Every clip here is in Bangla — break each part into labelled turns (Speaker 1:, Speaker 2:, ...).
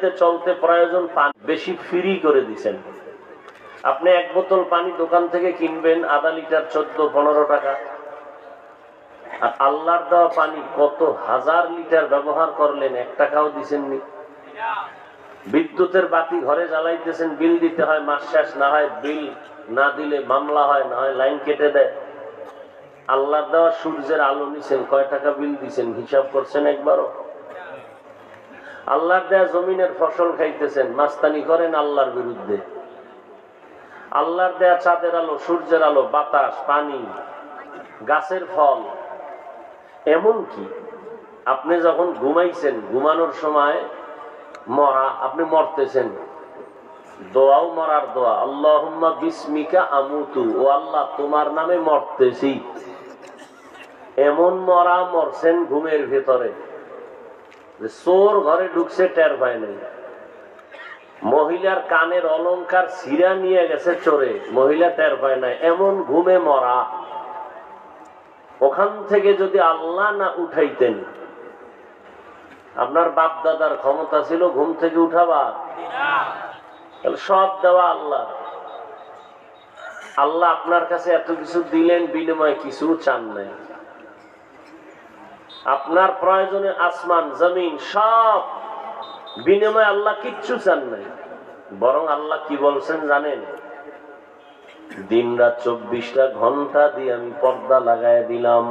Speaker 1: দুনিয়াতে চলতে প্রয়োজন পানি, বেশি ফ্রি করে দিছেন। আপনি এক বোতল পানি দোকান থেকে কিনবেন আধা লিটার 14-15 টাকা, আর আল্লাহর দেওয়া পানি কত হাজার লিটার ব্যবহার করলেন, 1 টাকাও দিছেননি। বিদ্যুতের বাতি ঘরে জ্বালাইতেছেন, বিল দিতে হয়, মাস শেষ না হয় বিল না দিলে মামলা হয়, না হয় লাইন কেটে দেয়। আল্লাহর দেওয়া সূর্যের আলো নিছেন, কয় টাকা বিল দিছেন হিসাব করছেন একবারও? আল্লাহর দেয়া জমিনের ফসল খাইতেছেন, মাস্তানি করেন আল্লাহর বিরুদ্ধে। আল্লাহর দেয়া চাঁদের আলো, সূর্যের আলো, বাতাস, পানি, গাছের ফল, এমন কি আপনি যখন ঘুমাইছেন, ঘুমানোর সময় মরা, আপনি মরতেছেন, দোয়াও মরার দোয়া, আল্লাহুম্মা বিসমিকা আমুতু, ও আল্লাহ তোমার নামে মরতেছি। এমন মরা মরছেন ঘুমের ভেতরে, চোর ঘরে ঢুকছে টের পায় নাই। মহিলার কানের অলংকার ছিঁড়া নিয়ে গেছে চোরে, মহিলা টের পায় নাই, এমন ঘুমে মরা। ওখান থেকে যদি আল্লাহ না উঠাইতেন, আপনার বাপ দাদার ক্ষমতা ছিল ঘুম থেকে উঠাবা? সব দেওয়া আল্লাহ। আল্লাহ আপনার কাছে এত কিছু দিলেন, বিনিময়ে কিছু চান নাই। আপনার প্রয়োজনে আসমান জমিন সব, বিনিময়ে আল্লাহ কিচ্ছু চান নাই। বরং আল্লাহ কি বলছেন জানেন? দিন রাত 24টা ঘন্টা দিয়ে আমি পর্দা লাগাই দিলাম।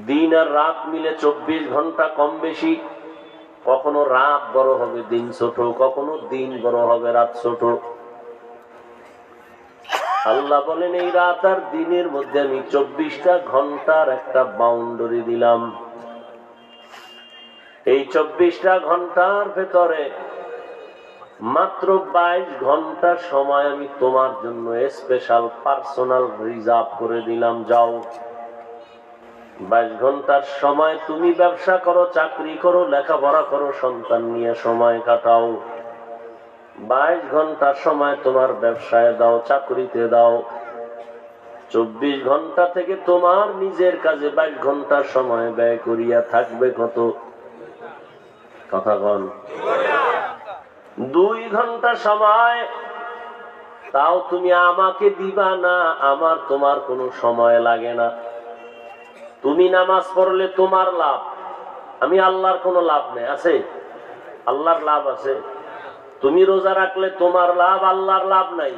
Speaker 1: দিন আর রাত মিলে 24 ঘন্টা কম বেশি। কখনো রাত বড় হবে দিন ছোট, কখনো দিন বড় হবে রাত ছোট। আল্লাহ বলেন এই রাত আর দিনের মধ্যে আমি 24টা ঘন্টার একটা বাউন্ডারি দিলাম। এই 24টা ঘন্টার ভেতরে মাত্র 22 ঘন্টা সময় আমি তোমার জন্য স্পেশাল পার্সোনাল রিজার্ভ করে দিলাম। যাও, 22 ঘন্টার সময় তুমি ব্যবসা করো, চাকরি করো, লেখাপড়া করো, সন্তান নিয়ে সময় কাটাও। 22 ঘন্টার সময় তোমার ব্যবসায় দাও, চাকরিতে দাও। 24 ঘন্টা থেকে তোমার নিজের কাজে 22 ঘন্টার সময় ব্যয় করিয়া থাকবে কত? কথা বল। 2 ঘন্টা সময় তাও তুমি আমাকে দিবা না, আমার তোমার কোনো সময় লাগে না। তুমি নামাজ পড়লে তোমার লাভ, আমি আল্লাহর কোনো লাভ নেই। আছে? আল্লাহর লাভ আছে। তুমি রোজা রাখলে তোমার লাভ, আল্লাহর লাভ নাই।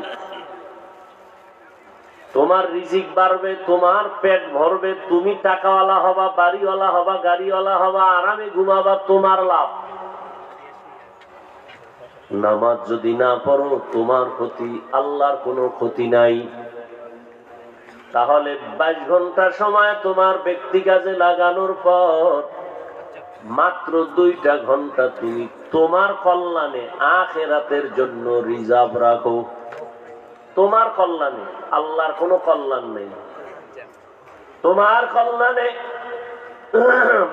Speaker 1: তোমার রিজিক বাড়বে, তোমার পেট ভরবে, তুমি টাকাওয়ালা হবা, বাড়িওয়ালা হবা, গাড়িওয়ালা হবা, আরামে ঘুমাবা, তোমার লাভ। নামাজ যদি না পড়ো তোমার ক্ষতি, আল্লাহর কোনো ক্ষতি নাই। তাহলে 22 ঘন্টা সময় তোমার ব্যক্তি কাজে লাগানোর পর মাত্র 2টা ঘন্টা তুমি তোমার কল্যাণে, আখিরাতের জন্য রিজার্ভ রাখো। তোমার কল্যাণে, আল্লাহর কোনো কল্যাণ নেই। তোমার কল্যাণে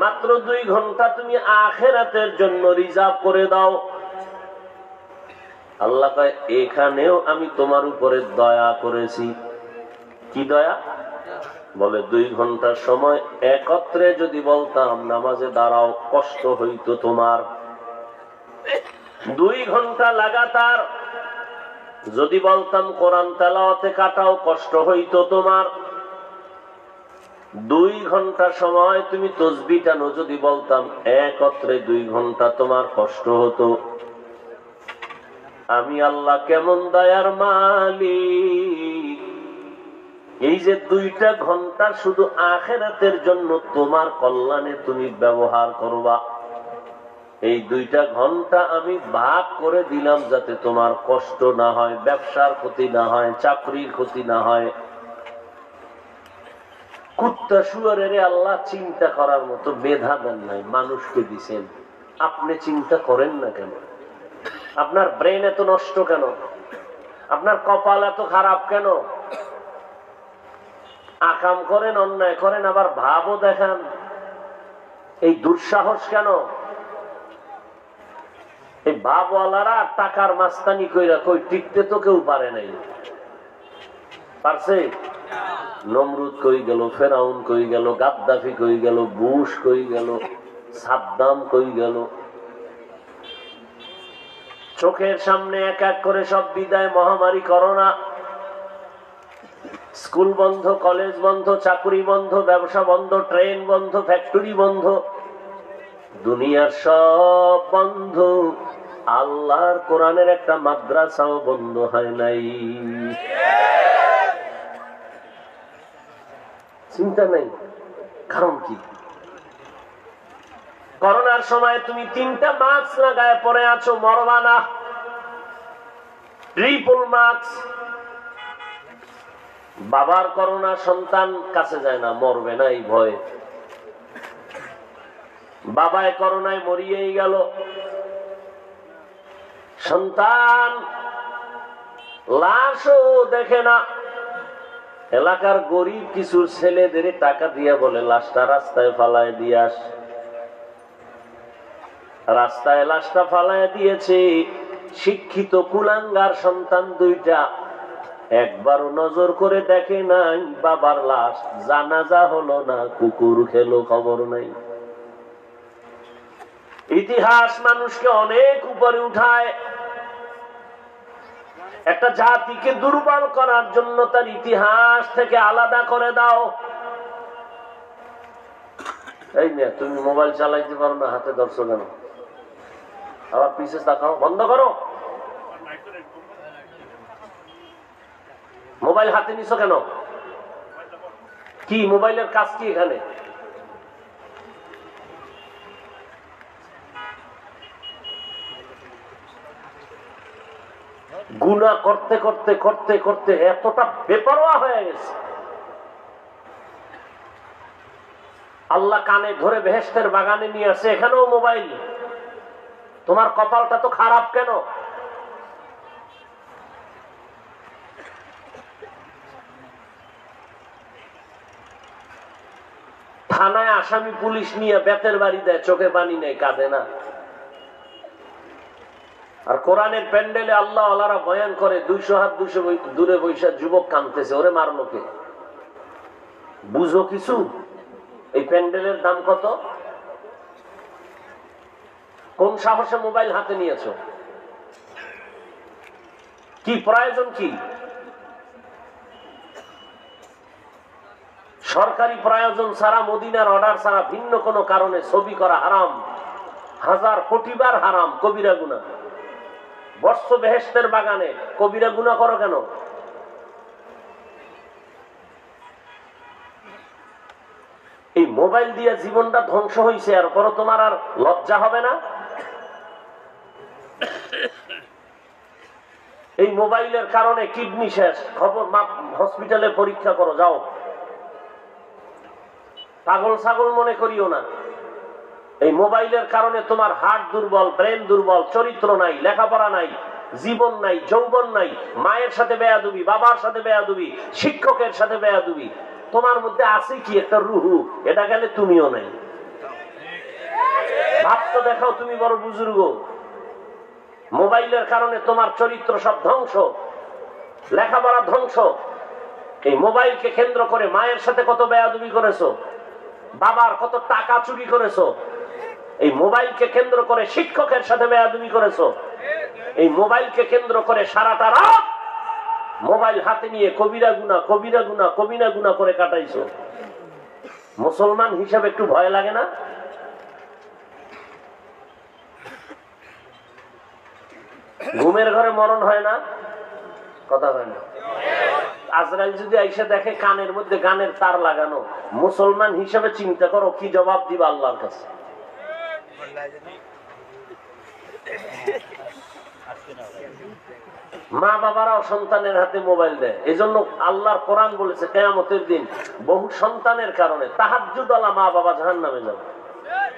Speaker 1: মাত্র 2 ঘন্টা তুমি আখিরাতের জন্য রিজার্ভ করে দাও। আল্লাহ কয় এখানেও আমি তোমার উপরে দয়া করেছি। কি দয়া? বলে 2 ঘন্টার সময় একত্রে যদি বলতাম নামাজে দাঁড়াও, কষ্ট হইতো তোমার। 2 ঘন্টা লাগাতার যদি বলতাম কোরআন তেলাওয়াতে কাটাও, কষ্ট হইতো তোমার। 2 ঘন্টা সময় তুমি তাসবিহ টানো যদি বলতাম একত্রে 2 ঘন্টা, তোমার কষ্ট হতো। আমি আল্লাহ কেমন দয়ার মালিক! এই যে 2টা ঘন্টা শুধু আখিরাতের জন্য তোমার কল্যাণে তুমি ব্যবহার করবা, এই 2টা ঘন্টা আমি ভাগ করে দিলাম যাতে তোমার কষ্ট না হয়, ব্যবসার ক্ষতি না হয়, চাকরির ক্ষতি না হয়। কুত্তা শুয়ারের আল্লাহ চিন্তা করার মতো মেধা দেন নাই, মানুষকে দিছেন। আপনি চিন্তা করেন না কেন? আপনার ব্রেন এত নষ্ট কেন? আপনার কপাল এত খারাপ কেন? আকাম করেন, অন্যায় করেন, আবার ভাবও দেখান। এই দুঃসাহস কেন? এই ভাবওয়ালারা টাকার মাস্তানি কইরা কই টিকতে তো কেউ পারে নাই। পারছে? নমরুদ কই গেল, ফেরাউন কই গেল, গাদ্দাফি কই গেল, বুশ কই গেল, সাদ্দাম কই গেল? চোখের সামনে এক এক করে সব বিদায়, মহামারী করোনা, স্কুল বন্ধ, কলেজ বন্ধ, চাকরি বন্ধ, ব্যবসা বন্ধ, ট্রেন বন্ধ, ফ্যাক্টরি বন্ধ, দুনিয়ার সব বন্ধ। আল্লাহর কোরআনের একটা মাদ্রাসাও বন্ধ হয় নাই। চিন্তা নেই, কারণ কি? করোনার সময় তুমি 3টা মাস্ক লাগায় পরে আছো, মরবা না। Triple mask. বাবার করোনা, সন্তান কাছে যায় না, মরবে না এই ভয়ে। বাবায় করোনায় মরিয়েই গেল, সন্তান লাশও দেখে না। এলাকার গরিব কিছু ছেলেদের টাকা দিয়ে বলে লাশটা রাস্তায় ফালায় দিয়ে আস। রাস্তায় লাশটা ফালায় দিয়েছে। শিক্ষিত কুলাঙ্গার সন্তান 2টা একবারও নজর করে দেখে নাই বাবার লাশ। জানাজা হলো না, কুকুর খেলো, খবর নাই। ইতিহাস মানুষকে অনেক উপরে উঠায়। একটা জাতিকে দুর্বল করার জন্য তার ইতিহাস থেকে আলাদা করে দাও। এই না, তুমি মোবাইল চালাইতে পারো না, হাতে ধরছো কেন? আবার পিছে তাকাও, বন্ধ করো। মোবাইল হাতে নিছো কেন? কি মোবাইলের কাজ কি এখানে? গুনাহ করতে করতে করতে করতে এতটা বেপরোয়া হয়ে গেছে। আল্লাহ কানে ধরে বেহেশতের বাগানে নিয়ে আসে, এখানেও মোবাইল। তোমার কপালটা তো খারাপ কেন? থানায় আসামি পুলিশ নিয়ে বেতের বাড়ি দেয়, চোখে পানি নেই, কাঁদে না। আর কোরআনের প্যান্ডেলে আল্লাহ আল্লাহরা বয়ান করে, 200 হাত 200 দূরে বৈশা যুবক কাঁদতেছে, ওরে মারলো কে? বুঝো কিছু? এই প্যান্ডেলের দাম কত? কোন সাহসে মোবাইল হাতে নিয়েছো? কি প্রয়োজন? কি সরকারি প্রয়োজন ছাড়া, মদিনার অর্ডার ছাড়া, ভিন্ন কোনো কারণে ছবি করা হারাম, 1000 কোটি বার হারাম, কবিরা গুনাহ। বর্ষ বেহেশতের বাগানে কবিরা গুনাহ করো কেন? এই মোবাইল দিয়ে জীবনটা ধ্বংস হয়েছে, আর পর তোমার আর লজ্জা হবে না? এই মোবাইলের কারণে কিডনি শেষ, খবর হসপিটালে পরীক্ষা করো, যাও। পাগল ছাগল মনে করিও না। এই মোবাইলের কারণে তোমার হার্ট দুর্বল, ব্রেন দুর্বল, চরিত্র নাই, লেখাপড়া নাই, জীবন নাই, যৌবন নাই, মায়ের সাথে বেয়াদবি, বাবার সাথে বেয়াদবি, শিক্ষকের সাথে বেয়াদবি। তোমার মধ্যে আছে কি একটা রুহু? এটা গেলে তুমিও নাই। ভাবতে দেখাও, তুমি বড় বুজুর্গ। মোবাইলের কারণে তোমার চরিত্র সব ধ্বংস, লেখাপড়া ধ্বংস। এই মোবাইলকে কেন্দ্র করে মায়ের সাথে কত বেয়াদবি করেছো, বাবার কত টাকা চুরি করেছো। এই মোবাইলকে কেন্দ্র করে শিক্ষকের সাথে বেয়াদবি করেছো। এই মোবাইলকে কেন্দ্র করে সারাটা রাত মোবাইল হাতে নিয়ে কবিরা গুনাহ, কবিরা গুনাহ, কবিরা গুনাহ করে কাটাইছো। মুসলমান হিসাবে একটু ভয় লাগে না? ঘুমের ঘরে মরণ হয় না? কথা হয় না? আজরাইল যদি আইসা দেখে কানের মধ্যে গানের তার লাগানো, মুসলমান হিসাবে চিন্তা করো কি জবাব দিবা আল্লাহর কাছে। মা বাবারাও সন্তানের হাতে মোবাইল দেয়। এজন্য আল্লাহর কোরআন বলেছে কিয়ামতের দিন বহু সন্তানের কারণে তাহাজ্জুদওয়ালা মা বাবা জাহান্নামে যাবে,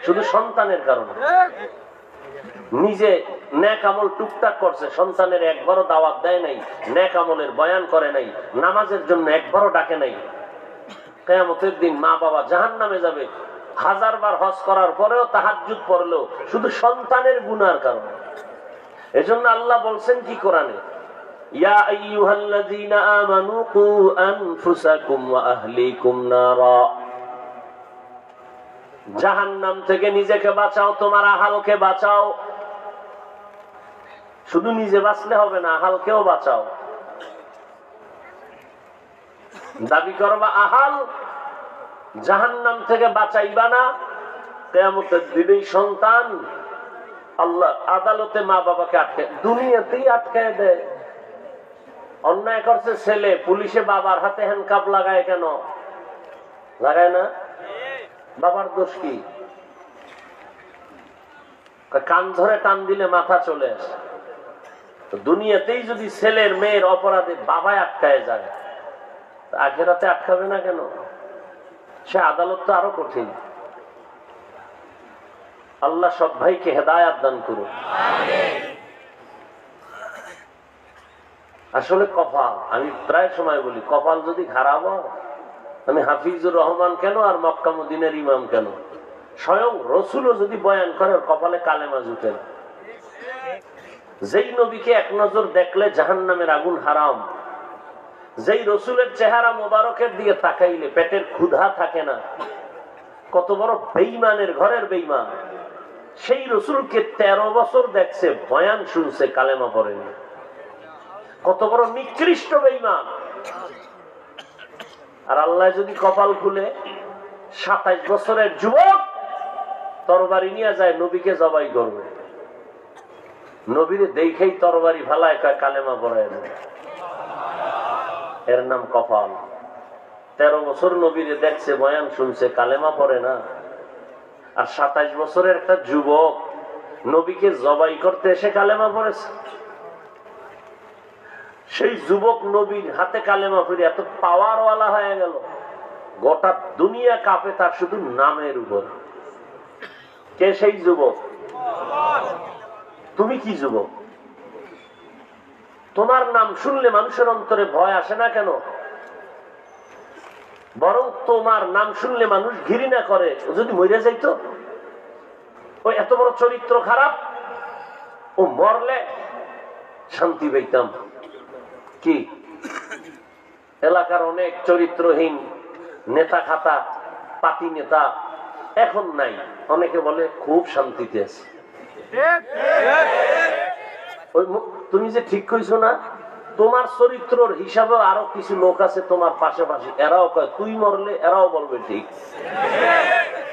Speaker 1: শুধু সন্তানের কারণে। নিজে নেক আমল টুকটাক করছে, সন্তানের একবারও দাওয়াত দেয় নাই, নেক আমলের বয়ান করে নাই, নামাজের জন্য একবারও ডাকে নাই। কিয়ামতের দিন মা বাবা জাহান্নামে যাবে, 1000 বার হজ করার পরেও, তাহাজ্জুদ পড়লেও, শুধু সন্তানের গুনার কারণে। এজন্য আল্লাহ বলছেন কি কোরআনে, ইয়া আইয়ুহাল্লাযীনা আমানু কু আনফুসাকুম ওয়া আহলিকুম নারা। জাহান্নাম থেকে নিজেকে বাঁচাও, তোমার আহালকে বাঁচাও। শুধু নিজে বাঁচলে হবে না, আহালকেও বাঁচাও। দাবি করবা আহাল, জাহান্নাম থেকে বাঁচাইবা না, কিয়ামতের দিনেই সন্তান আল্লাহ আদালতে মা বাবাকে আটকে, দুনিয়াতেই আটকায় দেয়। অন্যায় করছে ছেলে, পুলিশে বাবার হাতে হ্যান্ডকাপ লাগায় কেন? লাগায় না? বাবার দোষ কি? কান ধরে টান দিলে মাথা চলে আসে। দুনিয়াতেই যদি ছেলের মেয়ের অপরাধে বাবায় আটকায় যায়, আখেরাতে আটকাবে না কেন? সে আদালত তো আরো কঠিন। আল্লাহ সব ভাইকে হেদায়াত দান করুন। আসলে কপাল, আমি প্রায় সময় বলি, কপাল যদি খারাপ হয়, আমি হাফিজুর রহমান কেন আর মক্কা মদিনার ইমাম কেন, স্বয়ং রসুলও যদি বয়ান করে কপালে কালেমা জুটে না। যেই নবীকে এক নজর দেখলে জাহান্নামের আগুন হারাম, যেই রসুলের চেহারা মোবারকের দিকে তাকাইলে পেটের ক্ষুধা থাকে না, কত বড় বেঈমানের ঘরের বেঈমান, সেই রসুলকে 13 বছর দেখছে, বয়ান শুনছে, কালেমা পড়েনি। কত বড় নিকৃষ্ট বেঈমান। আর আল্লাহ যদি কপাল খুলে 27 বছরের যুবক তরবারি নিয়ে যায়, নবীকে জবাই করবে, নবীরে দেখেই তরবারি ভালায় কালেমা পড়ায় না, এর নাম কপাল। 13 বছর নবীরে দেখছে, বয়ান শুনছে, কালেমা পড়ে না। আর 27 বছরের একটা যুবক নবীকে জবাই করতে এসে কালেমা পড়েছে। সেই যুবক নবীর হাতে কালেমা পড়ে এত পাওয়ারওয়ালা হয়ে গেল, গোটা দুনিয়া কাঁপে তার শুধু নামের উপর। কে সেই যুবক? তুমি কি যুবক? তোমার নাম শুনলে মানুষের অন্তরে ভয় আসে না কেন? বরং তোমার নাম শুনলে মানুষ ঘৃণা করে। ও যদি মরে যাইতো, ও এত বড় চরিত্র খারাপ, ও মরলে শান্তি পেতাম। কি এলাকার অনেক চরিত্রহীন নেতা খাতা পাতি নেতা এখন নাই, অনেকে বলে খুব শান্তিতে আছে। তুমি যে ঠিক কইছো না, তোমার চরিত্রর হিসাবে আরো কিছু লোক আছে তোমার পাশাপাশি, এরাও কয় তুই মরলে এরাও বলবে ঠিক,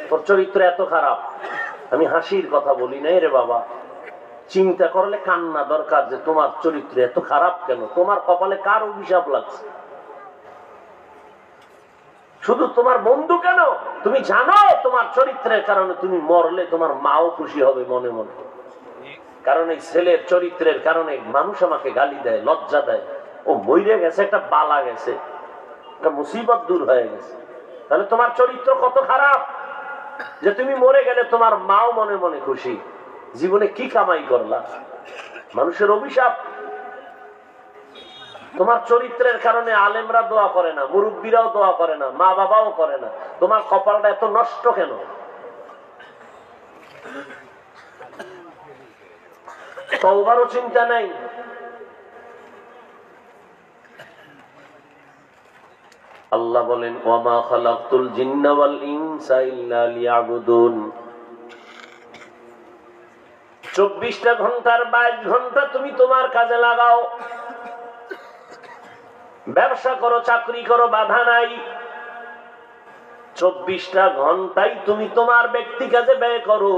Speaker 1: তোর চরিত্র এত খারাপ। আমি হাসির কথা বলি নাই রে বাবা, চিন্তা করলে কান্না দরকার যে তোমার চরিত্র এত খারাপ কেন, তোমার কপালে কার অভিশাপ লাগছে? শুধু তোমার বন্ধু কেন, তুমি জানো তোমার চরিত্রের কারণে তুমি মরলে তোমার মাও খুশি হবে মনে মনে। কারণ এই ছেলের চরিত্রের কারণে মানুষ আমাকে গালি দেয়, লজ্জা দেয়, ও মরে গেছে, একটা বালা গেছে, একটা মুসিবত দূর হয়ে গেছে। তাহলে তোমার চরিত্র কত খারাপ যে তুমি মরে গেলে তোমার মাও মনে মনে খুশি। জীবনে কি কামাই করলা? মানুষের অভিশাপ। তোমার চরিত্রের কারণে আলেমরা দোয়া করে না, মুরব্বীরাও দোয়া করে না, মা বাবাও করে না। তোমার কপালটা এত নষ্ট কেন? তওবারও চিন্তা নাই। আল্লাহ বলেন, ওয়ামা খালাকতুল জিন্না ওয়াল ইনসা ইল্লা লিয়াবুদুন। 24টা ঘন্টার 22 ঘন্টা তুমি তোমার কাজে লাগাও। ব্যবসা করো, চাকরি করো, বাধা নাই। 24টা ঘন্টাই তুমি তোমার ব্যক্তি কাজে ব্যয় করো।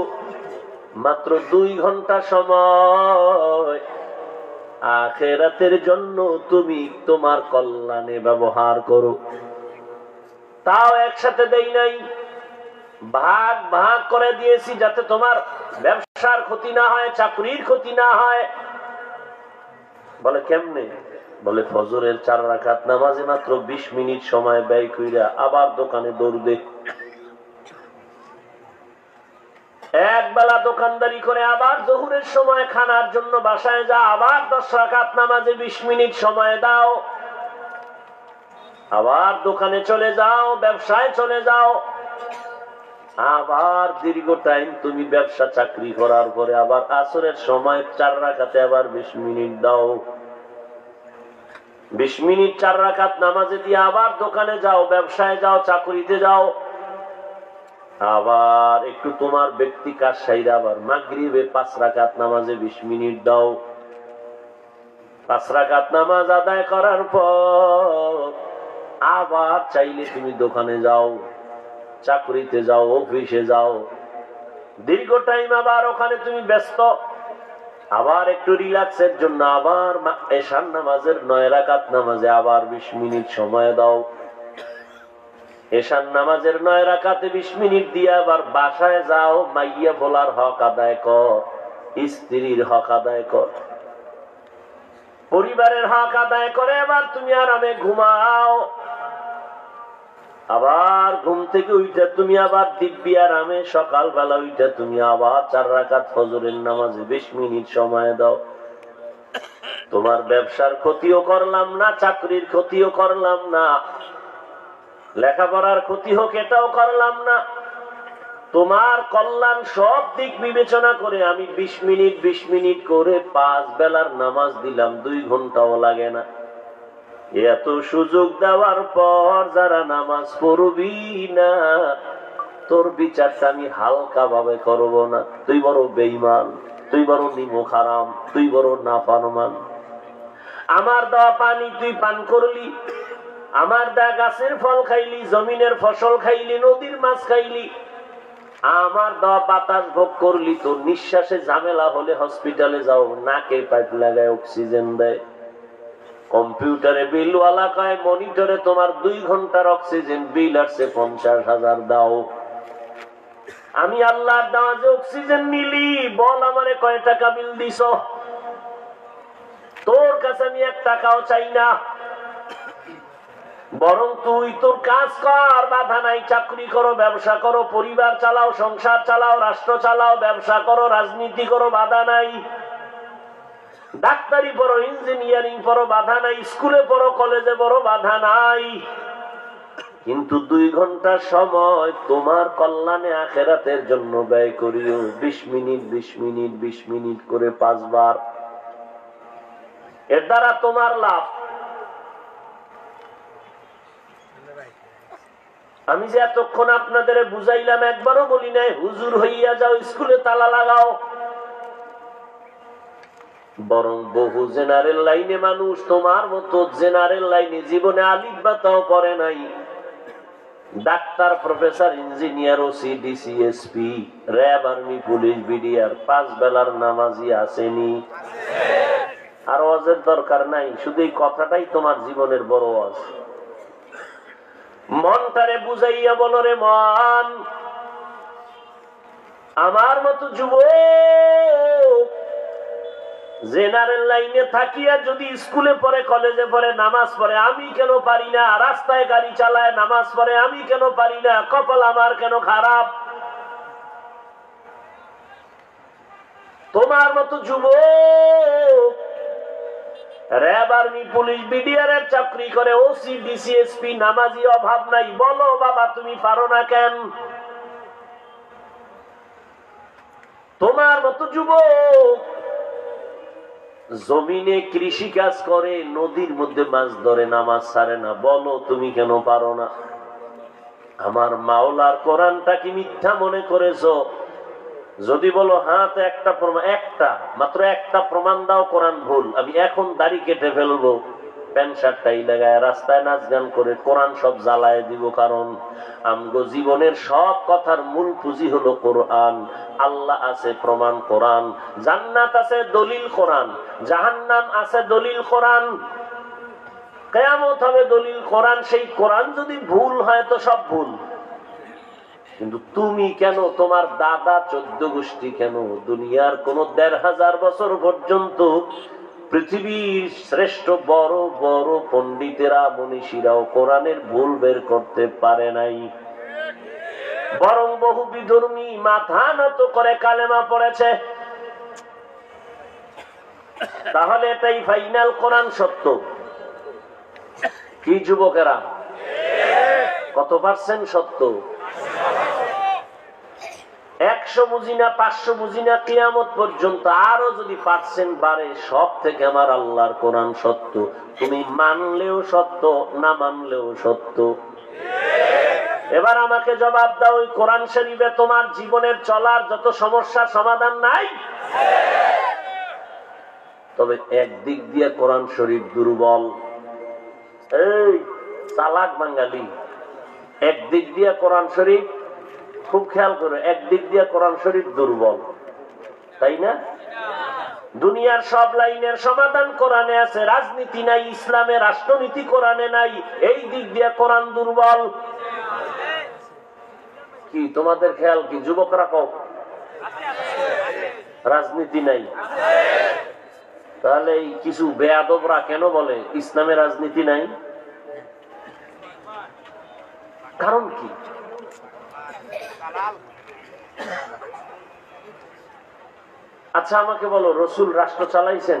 Speaker 1: মাত্র 2 ঘন্টা সময় আখিরাতের জন্য তুমি তোমার কল্যাণে ব্যবহার করো। তাও একসাথে দেই নাই, ভাগ ভাগ করে দিয়েছি, যাতে তোমার ব্যবসার ক্ষতি না হয়, চাকরির ক্ষতি না হয়। বলে কেমনে? বলে ফজরের 4 রাকাত নামাজে মাত্র 20 মিনিট সময় ব্যয় কইরা আবার দোকানে দৌড় দে। এক বেলা দোকানদারি করে আবার জোহরের সময় খানার জন্য বাসায় যা, আবার 10 রাকাত নামাজে 20 মিনিট সময় দাও, আবার দোকানে চলে যাও, ব্যবসায় চলে যাও, আবার দীর্ঘ টাইম তুমি ব্যবসা চাকরি করার পরে আবার আসরের সময় 4 রাকাতে আবার 20 মিনিট দাও। 20 মিনিট 4 রাকাত নামাজে দিয়ে আবার দোকানে যাও, ব্যবসায় যাও, চাকরিতে যাও। আবার একটু তোমার ব্যক্তি কাজ সাইরা আবার মাগরিবে 5 রাকাত নামাজে 20 মিনিট দাও। 5 রাকাত নামাজ আদায় করার পর আবার চাইলে তুমি দোকানে যাও, চাকরিতে যাও, অফিসে যাও, দীর্ঘ টাইম আবার ওখানে তুমি ব্যস্ত। আবার একটু রিল্যাক্সের জন্য আবার এশার নামাজের 9 রাকাত নামাজে আবার 20 মিনিট সময় দাও। এশার নামাজের 9 রাকাতে 20 মিনিট দিয়ে আবার বাসায় যাও, মাইয়া বলার হক আদায় কর, স্ত্রীর হক আদায় কর, পরিবারের হক আদায় করে আবার তুমি আরামে ঘুমাও। আবার ঘুম থেকে উঠে তুমি আবার দিব্যি আরামে সকালবেলা উঠে তুমি আবার 4 রাকাত ফজরের নামাজে 20 মিনিট সময় দাও। তোমার ব্যবসার ক্ষতিও করলাম না, চাকরির ক্ষতিও করলাম না, লেখাপড়ার ক্ষতি হোক এটাও করলাম না, তোমার কল্যাণ সব দিক বিবেচনা করে আমি 20 মিনিট করে 5 বেলার নামাজ দিলাম, 2 ঘন্টাও লাগে না। এত সুযোগ দেওয়ার পর যারা নামাজ পড়বি না, তোর বিচারটা আমি হালকা ভাবে করব না। তুই বড় বেঈমান, তুই বড় নিমক হারাম, তুই বড় নাফরমান। আমার দেওয়া পানি তুই পান করলি, আমার দেওয়া গাছের ফল খাইলি, জমিনের ফসল খাইলি, নদীর মাছ খাইলি, আমার দেওয়া বাতাস ভোগ করলি। তোর নিঃশ্বাসে ঝামেলা হলে হসপিটালে যাও, নাকে পাইপ লাগায় অক্সিজেন দেয়। কম্পিউটারে বিলওয়ালা কয় মনিটরে তোমার 2 ঘন্টার অক্সিজেন বিল আসছে 50,000 দাও। আমি আল্লাহর দেওয়া যে অক্সিজেন নিলি, বল আমারে কয় টাকা বিল দিছ? তোর কাছে আমি 1 টাকাও চাই না, বরং তুই তোর কাজ কর, বাধা নাই। চাকরি করো, ব্যবসা করো, পরিবার চালাও, সংসার চালাও, রাষ্ট্র চালাও, ব্যবসা করো, রাজনীতি করো, বাধা নাই। ডাক্তারি পড়ো, ইঞ্জিনিয়ারিং পড়ো, বাধা নাই। স্কুলে পড়ো, কলেজে পড়ো, বাধা নাই। কিন্তু 2 ঘন্টা সময় তোমার কল্যাণে আখিরাতের জন্য ব্যয় করিও। 20 মিনিট করে 5 বার। এর দ্বারা তোমার লাভ। আমি যে এতক্ষণ আপনাদের বুঝাইলাম, একবারও বলি নাই হুজুর হইয়া যাও, স্কুলে তালা লাগাও। বরং বহু জেনারেল লাইনে মানুষ তোমার মতো জেনারেল লাইনে জীবনে আলিফ বাতাও পড়ে নাই। Doctor, professor, engineer, OC, DC, SP, RAB, army, police, BDR 5 বেলার নামাজি আসেনি। আর ওয়াজের দরকার নাই, শুধু এই কথাটাই তোমার জীবনের বড় ওয়াজ। মনটারে বুঝাইয়া বলো, রে মন, আমার মতো যুবক জেনারেল লাইনে থাকিয়া যদি স্কুলে পড়ে, কলেজে পড়ে, নামাজ পড়ে, আমি কেন পারি না? রাস্তায় গাড়ি চালায়, নামাজ পড়ে, আমি কেন পারি না? কপাল আমার কেন খারাপ? তোমার মতো যুবক র্যাব, আর্মি, পুলিশ, বিডিআর এর চাকরি করে, ওসি, ডিসি, এসপি, নামাজি অভাব নাই। বলো বাবা, তুমি পারো না কেন? তোমার মতো যুবক জমিনে কৃষি কাজ করে, নদীর মধ্যে মাছ ধরে, নামাজ ছাড়ে না। বলো তুমি কেন পারো না? আমার মাওলার কোরআনটা কি মিথ্যা মনে করেছো? যদি বলো হ্যাঁ, তো একটা প্রমাণ, মাত্র একটা প্রমাণ দাও কোরআন ভুল, আমি এখন দাড়ি কেটে ফেলবো, প্যান্ট শার্টটাই লাগায় রাস্তায় নাচ গান করে কোরআন সব জ্বালায় দিব। কারণ আমগো জীবনের সব কথার মূল পুঁজি হলো কোরআন। আল্লাহ আছে, প্রমাণ কোরআন। জান্নাত আছে, দলিল কোরআন। জাহান্নাম আছে, দলিল কোরআন। কিয়ামত হবে, দলিল কোরআন। সেই কোরআন যদি ভুল হয় তো সব ভুল। কিন্তু তুমি কেন, তোমার দাদা 14 গোষ্ঠী কেন, দুনিয়ার কোন 1500 বছর পর্যন্ত পৃথিবীর শ্রেষ্ঠ বড় বড় পণ্ডিতেরা, মনীষীরাও কোরআনের ভুল বের করতে পারে নাই। বরং বহু বিধর্মী মাথা নত করে কালেমা পড়েছে। তাহলে এটাই ফাইনাল, কোরআন সত্য। কি যুবকেরা, কত পার্সেন্ট সত্য? 100 বুঝি না, 500 বুঝি না, কিয়ামত পর্যন্ত আরো যদি পার্সেন্ট বাড়ে, সব থেকে আমার আল্লাহর কোরআন সত্য। তুমি মানলেও সত্য, না মানলেও সত্য। এবার আমাকে জবাব দাও, ওই কোরআন শরীফে তোমার জীবনের চলার যত সমস্যার সমাধান নাই? তবে একদিক দিয়ে কোরআন শরীফ দুর্বল। এই চালাক বাঙালি, একদিক দিয়ে কোরআন শরীফ, খুব খেয়াল করো, একদিক দিয়ে কোরআন শরীফ দুর্বল, তাই না? দুনিয়ার সব লাইনের সমাধান কোরআনে আছে, রাজনীতি নাই ইসলামে, রাষ্ট্রনীতি কোরআনে নাই, এই দিক দিয়ে কোরআন দুর্বল। কি তোমাদের খেয়াল কি যুবকরা কম? রাজনীতি নাই, তাহলে এই কিছু বেয়াদবরা কেন বলে ইসলামে রাজনীতি নাই? কারণ কি? আচ্ছা আমাকে বলো, রসুল রাষ্ট্র চালাইছেন?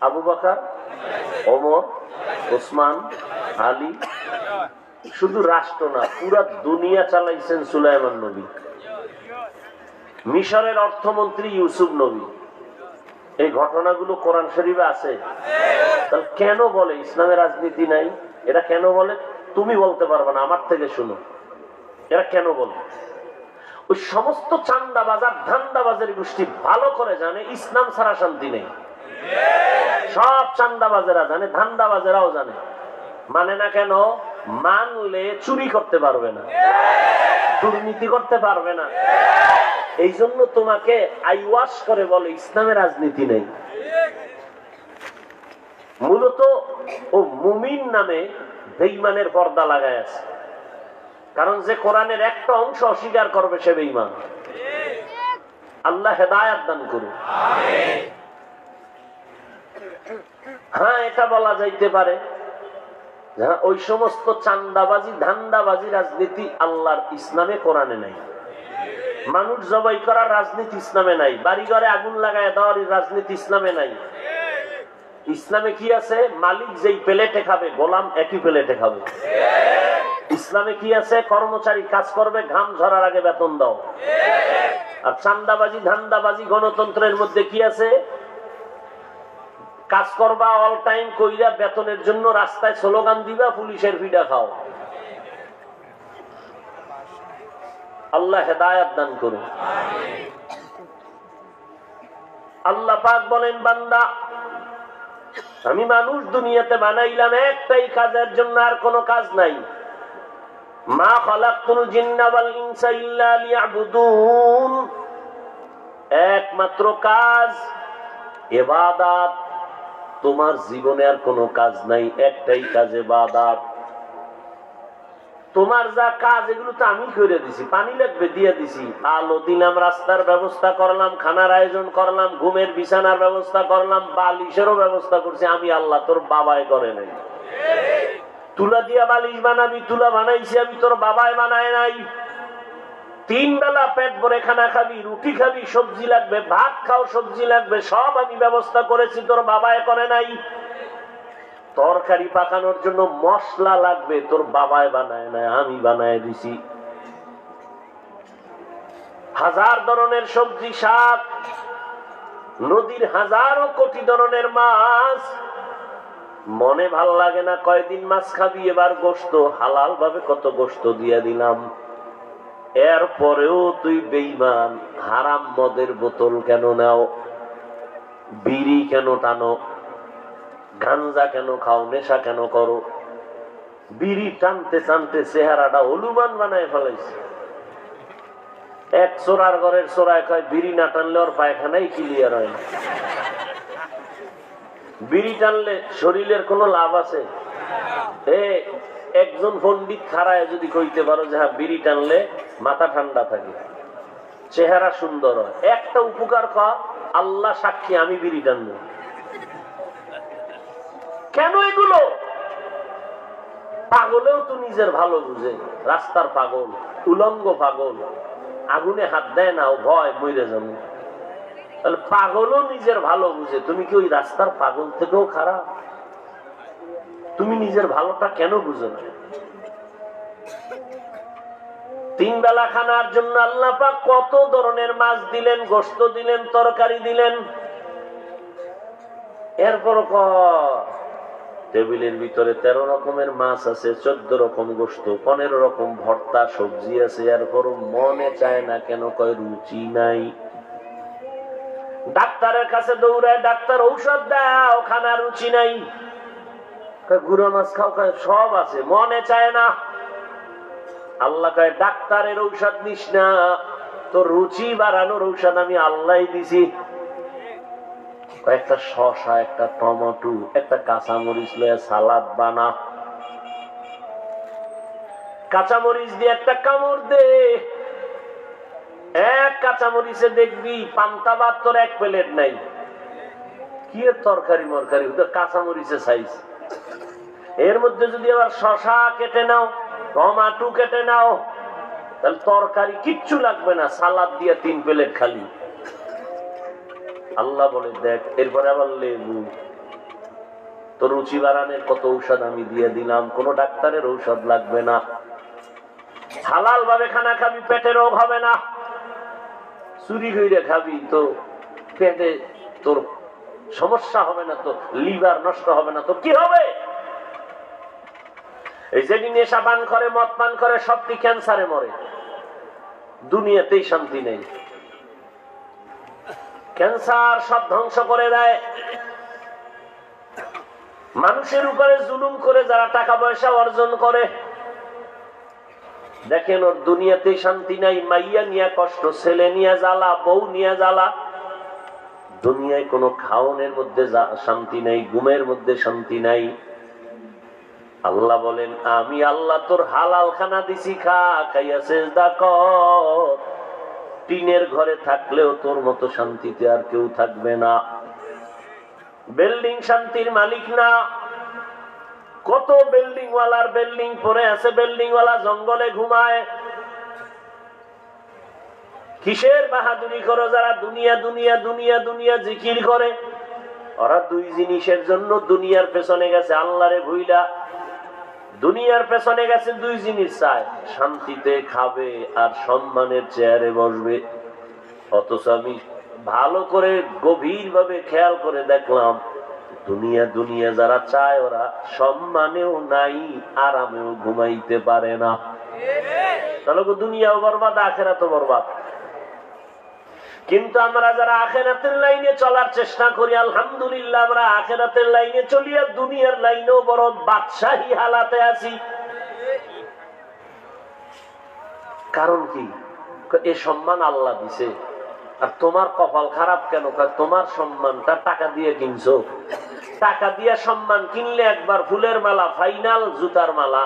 Speaker 1: আবু বকর, ওমর, ওসমান, আলী। শুধু রাষ্ট্র না, পুরা দুনিয়া চালাইছেন সুলাইমান নবী, মিশরের অর্থমন্ত্রী ইউসুফ নবী। এই ঘটনাগুলো কোরআন শরীফে আছে। তাহলে কেন বলে ইসলামে রাজনীতি নাই? এটা কেন বলে তুমি বলতে পারবে না, আমার থেকে শুনো। এরা কেন বলে? ওই সমস্ত চান্দাবাজার ধান্দাবাজের গোষ্ঠী ভালো করে জানে ইসলাম ছাড়া শান্তি নেই। সব চান্দাবাজেরা জানে, ধান্দাবাজেরাও জানে। মানে না কেন? মানলে চুরি করতে পারবে না, দুর্নীতি করতে পারবে না। এই জন্য তোমাকে আইওয়াশ করে বলে ইসলামে রাজনীতি নেই। মূলত ও মুমিন নামে বেঈমানের পর্দা লাগায় আছে। কারণ যে কোরআনের একটা অংশ অস্বীকার করবে সে বেঈমান। আল্লাহ হেদায়েত দান করুন। হ্যাঁ, এটা বলা যাইতে পারে ওই সমস্ত চান্দাবাজি ধান্দাবাজি রাজনীতি আল্লাহর ইসলামে কোরআনে নাই। মানুষ জবাই করার রাজনীতি ইসলামে নাই। বাড়ি ঘরে আগুন লাগায় দেওয়ার রাজনীতি ইসলামে নাই। ইসলামে কি আছে? মালিক যেই প্লেটে খাবে গোলাম একই প্লেটে খাবে। ইসলামে কি আছে? কর্মচারী কাজ করবে, ঘাম ঝরার আগে বেতন দাও। আর চান্দাবাজি ধান্দাবাজি গণতন্ত্রের মধ্যে কি আছে? কাজ করবা অল টাইম কইরা বেতনের জন্য রাস্তায় স্লোগান দিবা, পুলিশের ভিড়া খাও। আল্লাহ হেদায়েত দান করুন। আল্লাহ পাক বলেন, বান্দা আমি মানুষ দুনিয়াতে বানাইলাম একটাই কাজের জন্য, আর কোনো কাজ নাই। মা খালাকতুল জিন্না ওয়াল ইনসা ইল্লা লিয়াবুদুন। একমাত্র কাজ ইবাদত। তোমার জীবনে আর কোনো কাজ নাই, একটাই কাজ ইবাদত। তোমার যা কাজ এগুলো তো আমি করে দিছি। পানি লাগবে দিয়ে দিছি, আলো দিলাম, রাস্তার ব্যবস্থা করলাম, খানার আয়োজন করলাম, ঘুমের বিছানার ব্যবস্থা করলাম, বালিশেরও ব্যবস্থা করছি আমি আল্লাহ, তোর বাবাই করে নাই। তুলা দিয়া বালিশ বানাবি, তুলা বানাইছি আমি, তোর বাবাই বানায় নাই। 3 বেলা পেট ভরে খানা খাবি, রুটি খাবি, সবজি লাগবে, ভাত খাও, সবজি লাগবে, সব আমি ব্যবস্থা করেছি, তোর বাবাই করে নাই। তরকারি পাকানোর জন্য মশলা লাগবে, তোর বাবাই বানায় নাই, আমি বানায় দিছি। 1000 ধরনের সবজি, শাক, নদীর হাজারো কোটি ধরনের মাছ। মনে ভাল লাগে না, কয়দিন মাছ খাবি, এবার গোশত হালাল ভাবে কত গোশত দিয়ে দিলাম। এরপরেও তুই বেঈমান। হারাম মদের বোতল কেন নাও? বিড়ি কেন টানো? গাঞ্জা কেন খাও? নেশা কেন করো? বিড়ি টানতে টানতে চেহারাটা হলুমান বানায় ফেলাইছে। এক চোরার ঘরের চোরায় কয় বিড়ি না টানলে ওর পায়খানাই ক্লিয়ার হয় না। বিড়ি টানলে শরীরের কোনো লাভ আছে? একজন পণ্ডিত খাড়ায় যদি কইতে পারো যে হ্যাঁ বিড়ি টানলে মাথা ঠান্ডা থাকে, চেহারা সুন্দর হয়, একটা উপকার কর, আল্লাহ সাক্ষী আমি বিড়ি টানবো। কেন এগুলো? পাগলেও তো নিজের ভালো বুঝে। রাস্তার পাগল, উলঙ্গ পাগল, আগুনে হাত দেয় না, ও ভয় মরে যাবো। তাহলে পাগলও নিজের ভালো বুঝে। তুমি কি ওই রাস্তার পাগল থেকেও খারাপ? তুমি নিজের ভালোটা কেন বুঝো না? 3 বেলা খানার জন্য আল্লাহ পাক কত ধরনের মাছ দিলেন, গোশত দিলেন, তরকারি দিলেন। এরপর টেবিলের ভিতরে 13 রকমের মাছ আছে, 14 রকম গোশত, 15 রকম ভর্তা সবজি আছে, এরপর মনে চায় না কেন, কয় রুচি নাই। ডাক্তারের কাছে দৌড়ায়, ডাক্তার ঔষধ দাও, খানা রুচি নাই। গুঁড়ো মাছ খাও, সব আছে, মনে চায় না। আল্লাহ কয় ডাক্তারের ঔষধ নিস না, তোর রুচি বাড়ানোর ঔষধ আমি আল্লাহ দিছি। একটা শসা, একটা টমেটো, একটা কাঁচামরিচ লয়ে সালাদ বানা, কাঁচামরিচ দিয়ে একটা কামড় দে, এক কাঁচামরিচে দেখবি পান্তা ভাত তোর এক প্লেট নাই। কি তরকারি মরকারি, কাঁচামরিচে সাইজ। এর মধ্যে যদি আবার শসা কেটে নাও, টমেটো কেটে নাও, তাহলে তরকারি কিচ্ছু লাগবে না, সালাদ দিয়ে 3 প্লেট খালি। আল্লাহ বলে দেখ, এরপরে আবার লেবু। তো রুচি বাড়ানোর কত ঔষধ আমি দিয়ে দিলাম, কোন ডাক্তারের ঔষধ লাগবে না। হালাল ভাবে খানা খাবি, পেটে রোগ হবে না। চুরি করে খাবি তো পেটে তোর সমস্যা হবে না, তো লিভার নষ্ট হবে না, তো কি হবে? এই যে নেশা পান করে, মদ পান করে, সবটি ক্যান্সারে মরে। দুনিয়াতেই শান্তি নেই। ক্যান্সার সব ধ্বংস করে দেয়। মানুষের উপরে জুলুম করে যারা টাকা পয়সা অর্জন করে, দেখেন ওর দুনিয়াতে শান্তি নাই। মাইয়া নিয়ে কষ্ট, ছেলে নিয়ে জ্বালা, বউ নিয়ে জ্বালা। দুনিয়ায় কোনো খাওনের মধ্যে শান্তি নাই, ঘুমের মধ্যে শান্তি নাই। আল্লাহ বলেন আমি আল্লাহ তোর হালাল খানা দিছি, খা, খাইয়া সেজদা কর। টিনের ঘরে থাকলেও তোর মতো শান্তিতে আর কেউ থাকবে না। বিল্ডিং শান্তির মালিক না। কত বিল্ডিং ওয়ালার বিল্ডিং পড়ে আছে, বিল্ডিং ওয়ালা জঙ্গলে ঘুমায়। কিসের বাহাদুরি করো যারা দুনিয়া দুনিয়া দুনিয়া দুনিয়া জিকির করে? ওরা 2 জিনিসের জন্য দুনিয়ার পেছনে গেছে, আল্লাহরে ভুইলা। দুনিয়ার পেছনে গেছে 2 জিনিস চায়, শান্তিতে খাবে আর সম্মানের চেয়ারে বসবে। অথচ আমি ভালো করে গভীর ভাবে খেয়াল করে দেখলাম, দুনিয়া দুনিয়া যারা চায় ওরা সম্মানেও নাই, আরামেও ঘুমাইতে পারে না। তাহলে দুনিয়াও বরবাদ, আখিরাতও বরবাদ। কিন্তু আমরা যারা আখিরাতের লাইনে চলার চেষ্টা করি, আলহামদুলিল্লাহ আমরা আখিরাতের লাইনে চলি, আর দুনিয়ার লাইনেও বড় বাদশাহী হালাতে আছি। কারণ কি? এই সম্মান আল্লাহ দিছে, আর তোমার কপাল খারাপ কেন? তোমার সম্মানটা টাকা দিয়ে কিনছো। টাকা দিয়ে সম্মান কিনলে একবার ফুলের মালা, ফাইনাল জুতার মালা।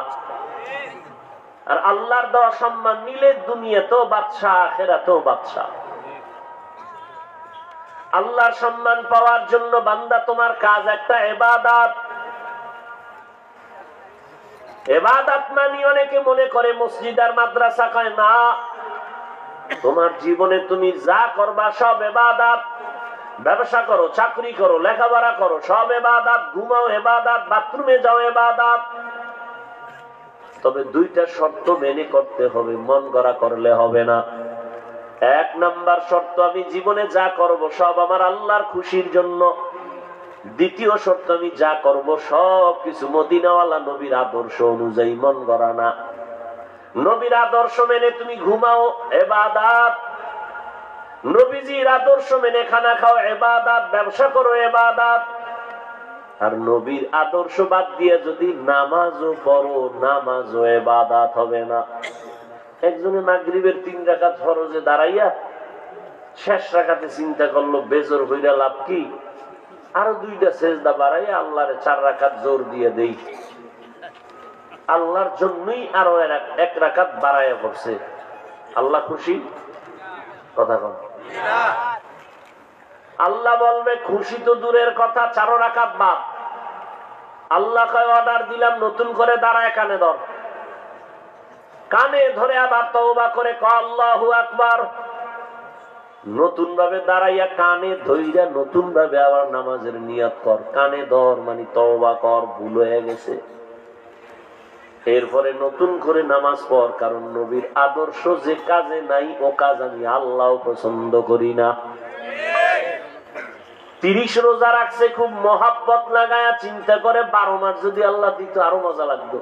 Speaker 1: আর আল্লাহর দেওয়া সম্মান নিলে দুনিয়াতেও বাদশাহ, আখিরাতেও বাদশাহ। আল্লাহর সম্মান পাওয়ার জন্য বান্দা তোমার কাজ একটা ইবাদত। ইবাদত মানে অনেকে মনে করে মসজিদ আর মাদ্রাসা, কয় না। তোমার জীবনে তুমি যা করবা সব ইবাদত। ব্যবসা করো, চাকরি করো, লেখাপড়া করো, সব ইবাদত। ঘুমাও ইবাদত, বাথরুমে যাও ইবাদত। তবে 2টা শর্ত মেনে করতে হবে, মন গড়া করলে হবে না। 1 নাম্বার শর্ত, আমি জীবনে যা করব সব আমার আল্লাহর খুশির জন্য। 2য় শর্ত, আমি যা করব সব কিছু মদিনাওয়ালা নবীর আদর্শ অনুযায়ী, মন গড়া না। নবীর আদর্শ মেনে তুমি ঘুমাও, ইবাদত। নবীজির আদর্শ মেনে খানা খাও, ইবাদত। ব্যবসা করো, ইবাদত। আর নবীর আদর্শ বাদ দিয়ে যদি নামাজও পড়ো, নামাজও ইবাদত হবে না। একজনে মাগরিবের 3 রাকাত ফরজে দাঁড়াইয়া শেষ রাকাতে চিন্তা করলো বেজর হইরা লাভ কি, আরো 2টা সেজদা বাড়াইয়া আল্লাহরে 4 রাকাত জোর দিয়ে দেই। আল্লাহর জন্যই আরো 1 রাকাত বাড়াইয়া পড়ছে। আল্লাহ খুশি? কথা কন। আল্লাহ বলবে খুশি তো দূরের কথা, 4 রাকাত বাদ। আল্লাহ কয় অর্ডার দিলাম, নতুন করে দাঁড়ায় কানে ধর। কানে ধরে আবার তওবা করে কয় আল্লাহু আকবার। নতুন ভাবে দাঁড়াইয়া কানে ধইরা নতুন ভাবে আবার নামাজের নিয়ত কর। কানে ধর মানে তওবা কর, ভুল হয়ে গেছে। এরপরে নতুন করে নামাজ পড়, কারণ নবীর আদর্শ যে কাজে নাই ও কাজ আমি আল্লাহ পছন্দ করি না। 30 রোজা রাখছে খুব মহাব্বত লাগায়া, চিন্তা করে 12 মাস যদি আল্লাহ দিত আরো মজা লাগতো।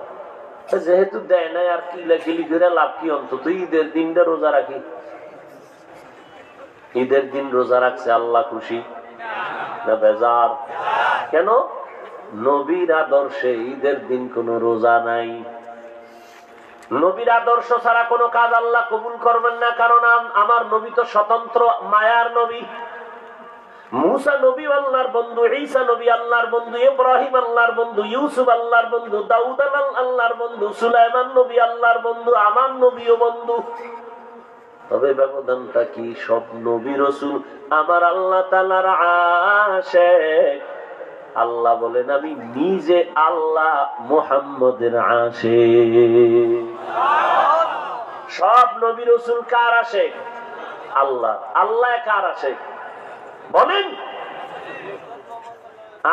Speaker 1: যেহেতু দেয় নাই আর কিলাকিলি করে লাভ কি, অন্তত ঈদের দিনটা রোজা রাখি। ঈদের দিন রোজা রাখছে, আল্লাহ খুশি না বেজার? কেন? নবীর আদর্শে ঈদের দিন কোন রোজা নাই। নবীর আদর্শ ছাড়া কোনো কাজ আল্লাহ কবুল করবেন না, কারণ আমার নবী তো স্বতন্ত্র মায়ার নবী। মুসা নবী আল্লাহর বন্ধু, ঈসা নবী আল্লাহর বন্ধু, ইব্রাহিম আল্লাহর বন্ধু, ইউসুফ আল্লাহর বন্ধু, দাউদ আল্লাহর বন্ধু, সুলাইমান নবী আল্লাহর বন্ধু, আমার নবীও বন্ধু। তবে ব্যবধানটা কি? সব নবী রাসূল আমার আল্লাহ তাআলার আশিক। আল্লাহ বলেন আমি নিজে আল্লাহ মুহাম্মদের আশিক। সব নবী রাসূল কার আশিক? আল্লাহ। আল্লাহ কার আশিক বলেন?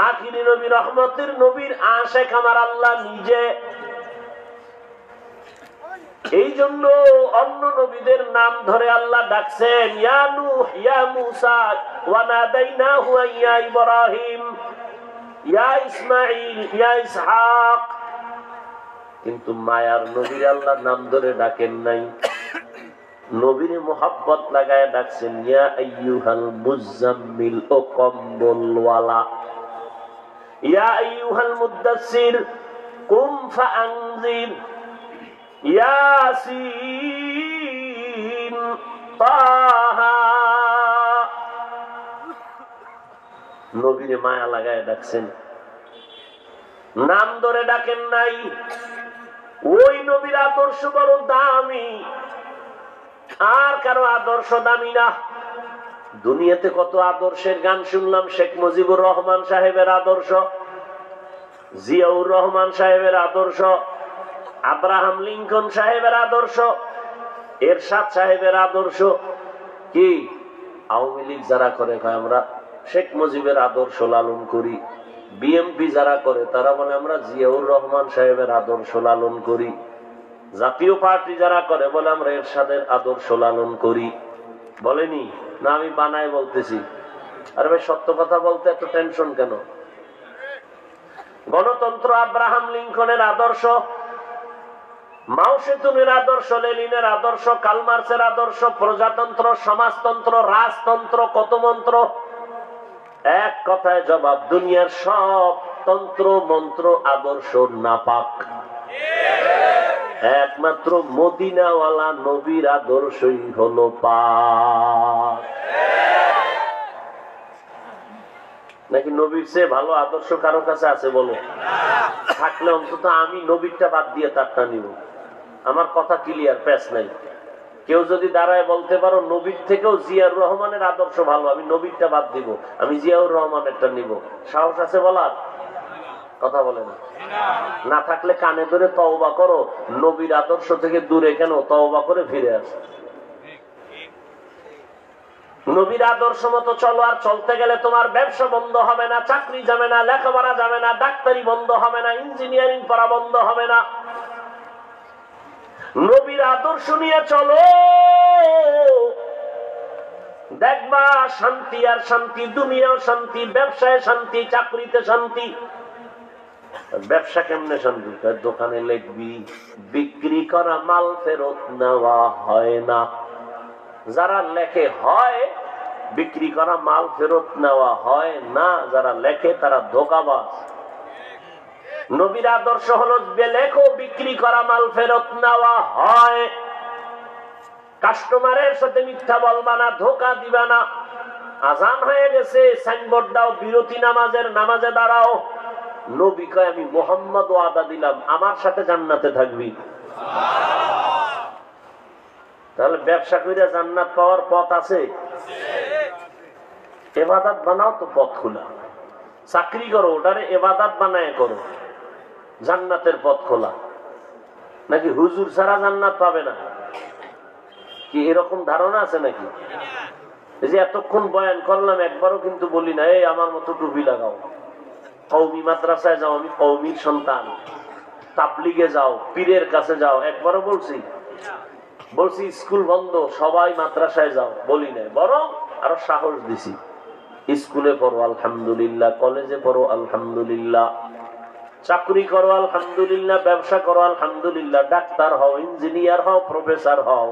Speaker 1: আখিরি নবী রহমতের নবীর আশিক আমার আল্লাহ নিজে। এই জন্য অন্য নবীদের নাম ধরে আল্লাহ ডাকছেন, ইয়া নূহ, ইয়া মূসা, ওয়া নাদাইনাহু ইয়া ইব্রাহিম, ইয়া ইসমাঈল, ইয়া ইসহাক। কিন্তু মায়ার নবীর আল্লাহ নাম ধরে ডাকেন নাই, নবীর মোহাব্বত লাগায় ডাকছেন, ইয়া আইয়ুহাল মুজাম্মিল, ও কম্বলওয়ালা, ইয়া আইয়ুহাল মুদাসসির কুম ফাআনজির, ইয়াসিন, তাহা। নবীর মায়া লাগায় ডাকছেন, নাম ধরে ডাকেন নাই। ওই নবীর আদর্শ বড় দামি, আর কারো আদর্শ দামি না। দুনিয়াতে কত আদর্শের গান শুনলাম। শেখ মুজিবুর রহমান সাহেবের আদর্শ, জিয়াউর রহমান সাহেবের আদর্শ, আব্রাহাম লিঙ্কন সাহেবের আদর্শ, এরশাদ সাহেবের আদর্শ। কি আওয়ামী লীগ যারা করে আমরা শেখ মুজিবের আদর্শ লালন করি, বিএনপি যারা করে তারা বলে আমরা জিয়াউর রহমান সাহেবের আদর্শ লালন করি, জাতীয় পার্টি যারা করে বলে আমরা এরশাদের আদর্শ লালন করি। বলেনি না? আমি বানায় বলতেছি। আরে ভাই, সত্য কথা বলতে এত টেনশন কেন? গণতন্ত্র আব্রাহাম লিঙ্কনের আদর্শ, মাও সেতুনের আদর্শ, লেনিনের আদর্শ, কালমার্সের আদর্শ, প্রজাতন্ত্র, সমাজতন্ত্র, রাজতন্ত্র, কত মন্ত্র। এক কথায় জবাব, দুনিয়ার সব তন্ত্র মন্ত্র আদর্শ নাপাক। একমাত্র মদিনাওয়ালা নবীর আদর্শই হলো পাক। নাকি নবীর চেয়ে ভালো আদর্শ কারো কাছে আছে বলো? থাকলে অন্তত আমি নবীরটা বাদ দিয়ে তারটা নিব। আমার কথা ক্লিয়ার, প্যাচ নাই। কেউ যদি দাঁড়ায় বলতে পারো নবীর থেকেও জিয়াউর রহমানের আদর্শ ভালো, আমি নবীরটা বাদ দিব, আমি জিয়াউর রহমানেরটা নিব, সাহস আছে বলার? কথা বলে না। না থাকলে কানে ধরে তওবা করো, নবীর আদর্শ থেকে দূরে কেন, তওবা করে ফিরে আসো। নবীর আদর্শ মতো চলো। আর চলতে গেলে তোমার ব্যবসা বন্ধ হবে না, চাকরি যাবে না, লেখাপড়া যাবে না, ডাক্তারি বন্ধ হবে না, ইঞ্জিনিয়ারিং পড়া বন্ধ হবে না। নবীর আদর্শ নিয়ে চলো, দেখবা শান্তি আর শান্তি, দুনিয়াও শান্তি, ব্যবসায় শান্তি, চাকরিতে শান্তি। ব্যবসা কেমনে শান্তি? দোকানে লিখবি বিক্রি করা মাল ফেরত নেওয়া হয় না। যারা লেখে হয়, বিক্রি করা মাল ফেরত নেওয়া হয় না। যারা লেখে তারা ধোঁকাবাজ। নবীর আদর্শ হলো লেখো বিক্রি করা মাল ফেরত নেওয়া হয়। কাস্টমারের সাথে মিথ্যা বলবা না, ধোঁকা দিবা না। আজান হয়ে গেছে, সাইনবোর্ড দাও, বিরতি নামাজের, নামাজে দাঁড়াও। নবী কয় আমি মুহাম্মদ ওয়াদা দিলাম আমার সাথে জান্নাতে থাকবি। তাহলে ব্যবসা করে জান্নাত পাওয়ার পথ আছে। ইবাদত বানাও তো পথ খোলা। চাকরি করো, ওটারে ইবাদত বানায় করো, জান্নাতের পথ খোলা। নাকি হুজুর ছাড়া জান্নাত পাবে না? কি এরকম ধারণা আছে নাকি? এই যে এতক্ষণ বয়ান করলাম, একবারও কিন্তু বলি না এই আমার মতো টুপি লাগাও, কওমি মাদ্রাসায় যাও, আমি কওমির সন্তান, তাবলিগে যাও, পীরের কাছে যাও, একবারও বলছি? বলছি স্কুল বন্ধ, সবাই মাদ্রাসায় যাও, বলি নাই। বরং আরো সাহস দিছি, স্কুলে পড়ো আলহামদুলিল্লাহ, কলেজে পড়ো আলহামদুলিল্লাহ, চাকরি করো আলহামদুলিল্লাহ, ব্যবসা করো আলহামদুলিল্লাহ, ডাক্তার হও, ইঞ্জিনিয়ার হও, প্রফেসর হও।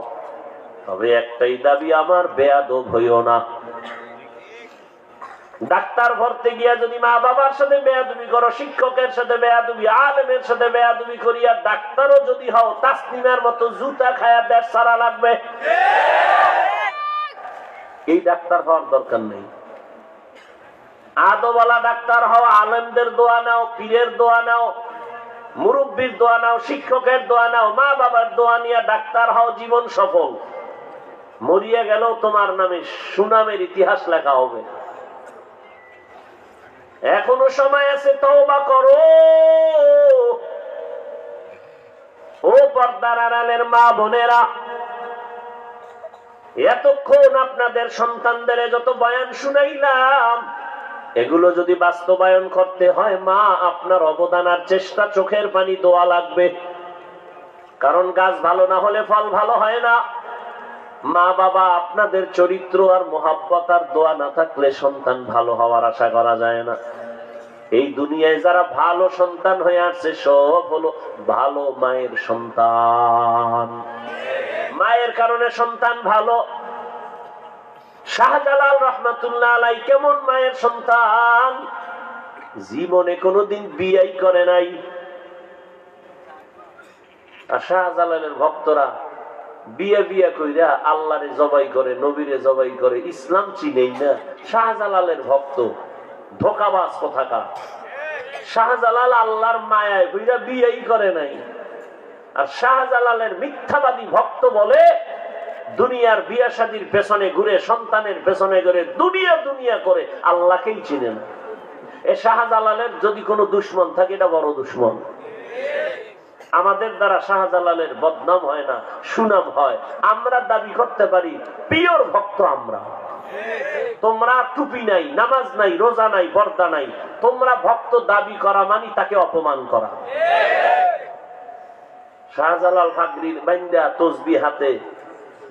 Speaker 1: তবে একটাই দাবি আমার, বেয়াদব হইও না। ডাক্তার ভরতে গিয়া যদি মা বাবার সাথে বেয়াদবি করো, শিক্ষকের সাথে বেয়াদবি, আলেমের সাথে বেয়াদবি করিয়া ডাক্তারও যদি হও, তাসলিমার মতো জুতা খায়া দেশ সারা লাগবে। এই ডাক্তার হওয়ার দরকার নেই। আদওয়ালা ডাক্তার হও, আলেমদের দোয়া নাও, পীরের দোয়া নাও, মুরব্বীর দোয়া নাও, শিক্ষকের দোয়া নাও, মা বাবার দোয়া নিয়ে ডাক্তার হও, জীবন সফল। মরিয়া গেলেও তোমার নামে সুনামের ইতিহাস লেখা হবে। এখনো সময় আছে, তওবা করো। ও পর্দার আড়ালের মা বোনেরা, এতক্ষণ আপনাদের সন্তানদের যত বয়ান শুনাইলাম, এগুলো যদি বাস্তবায়ন করতে হয়, মা আপনার অবদান আর চেষ্টা, চোখের পানি, দোয়া লাগবে। কারণ গাছ ভালো না হলে ফল ভালো হয় না। মা বাবা আপনাদের চরিত্র আর মোহাব্বত আর দোয়া না থাকলে সন্তান ভালো হওয়ার আশা করা যায় না। এই দুনিয়ায় যারা ভালো সন্তান হয়ে আসছে, সব হলো ভালো মায়ের সন্তান। মায়ের কারণে সন্তান ভালো। শাহজালাল রহমাতুল্লাহ আলাইহি কেমন মায়ের সন্তান, জীবনে কোনোদিন বিয়াই করে নাই। আর শাহজালালের ভক্তরা বিয়ে বিয়ে কইরা আল্লাহরে জবাই করে, নবীরে জবাই করে, ইসলাম চিনেই না। শাহজালালের ভক্ত ধোঁকাবাজ কোথাকার। শাহজালাল আল্লাহর মায়ায় কইরা বিয়েই করে নাই। আর শাহজালালের মিথ্যাবাদী ভক্ত বলে দুনিয়ার বিয়া শাদীর পেছনে ঘুরে, সন্তানের পেছনে ঘুরে, দুনিয়া দুনিয়া করে, আল্লাহকেই চিনে না। এ শাহজালালের যদি কোনো দুশ্মন থাকে, এটা বড় দুশ্মন। আমাদের দ্বারা শাহজালালের বদনাম হয় না, সুনাম হয়। আমরা দাবি করতে পারি পিওর ভক্ত আমরা। তোমরা টুপি নাই, নামাজ নাই, রোজা নাই, পর্দা নাই, তোমরা ভক্ত দাবি করা মানে তাকে অপমান করা। শাহজালাল ফাগরির বাইন্দা তসবিহ হাতে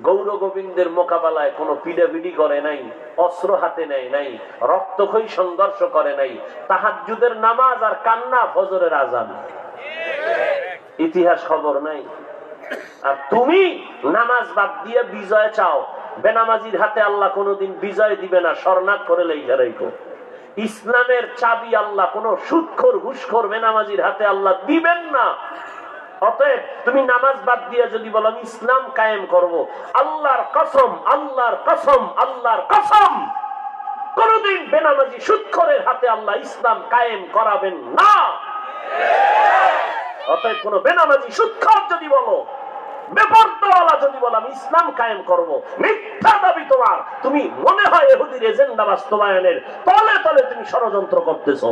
Speaker 1: গৌর গোবিন্দের মোকাবেলায় কোনো পিডাপিডি করে নাই, অস্ত্র হাতে নেয় নাই, রক্তক্ষয়ী সংঘর্ষ করে নাই। তাহাজ্জুদের নামাজ আর কান্না, ফজরের আজান, ইতিহাস খবর নাই। আর তুমি নামাজ বাদ দিয়ে বিজয় চাও। বেনামাজির হাতে আল্লাহ কোনোদিন বিজয় দিবে না, শরণার্থ করে লেখা রাখো। ইসলামের চাবি আল্লাহ কোন সুদখোর, ঘুষখোর বেনামাজির হাতে আল্লাহ দিবেন না। অতএব তুমি নামাজ বাদ দিয়ে যদি বলো আমি ইসলাম কায়েম করব, আল্লাহর কসম, আল্লাহর কসম, আল্লাহর কসম, কোনদিন বেনামাজি সুদখোরের হাতে আল্লাহ ইসলাম কায়েম করাবেন না। অতএব কোন বেনামাজি সুদখোর যদি বলো, বেপরদাওয়ালা যদি বলো আমি ইসলাম কায়েম করব, মিথ্যা দাবি তোমার। তুমি মনে হয় ইহুদির এজেন্ডা বাস্তবায়নের তলে তলে তুমি ষড়যন্ত্র করতেছো।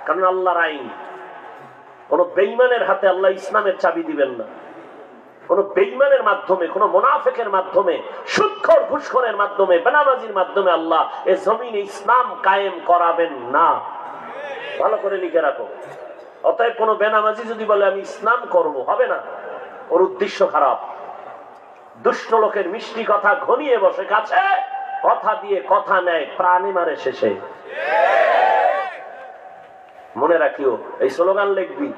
Speaker 1: কারণ আল্লাহর আইন, কোন বেঈমানের হাতে আল্লাহ ইসলামের চাবি দিবেন না। কোন বেঈমানের মাধ্যমে, কোন মুনাফিকের মাধ্যমে, সুদখোর, ঘুষখোরের মাধ্যমে, বেনামাজির মাধ্যমে আল্লাহ এ জমিনে ইসলাম কায়েম করাবেন না। ভালো করে লিখে রাখো। অতএব কোন বেনামাজি যদি বলে আমি ইসলাম করব, হবে না। ওর উদ্দেশ্য খারাপ। দুষ্ট লোকের মিষ্টি কথা ঘনিয়ে বসে কাছে, কথা দিয়ে কথা নেয়, প্রাণে মারে শেষে। মনে রাখিও, এই স্লোগান লিখবি,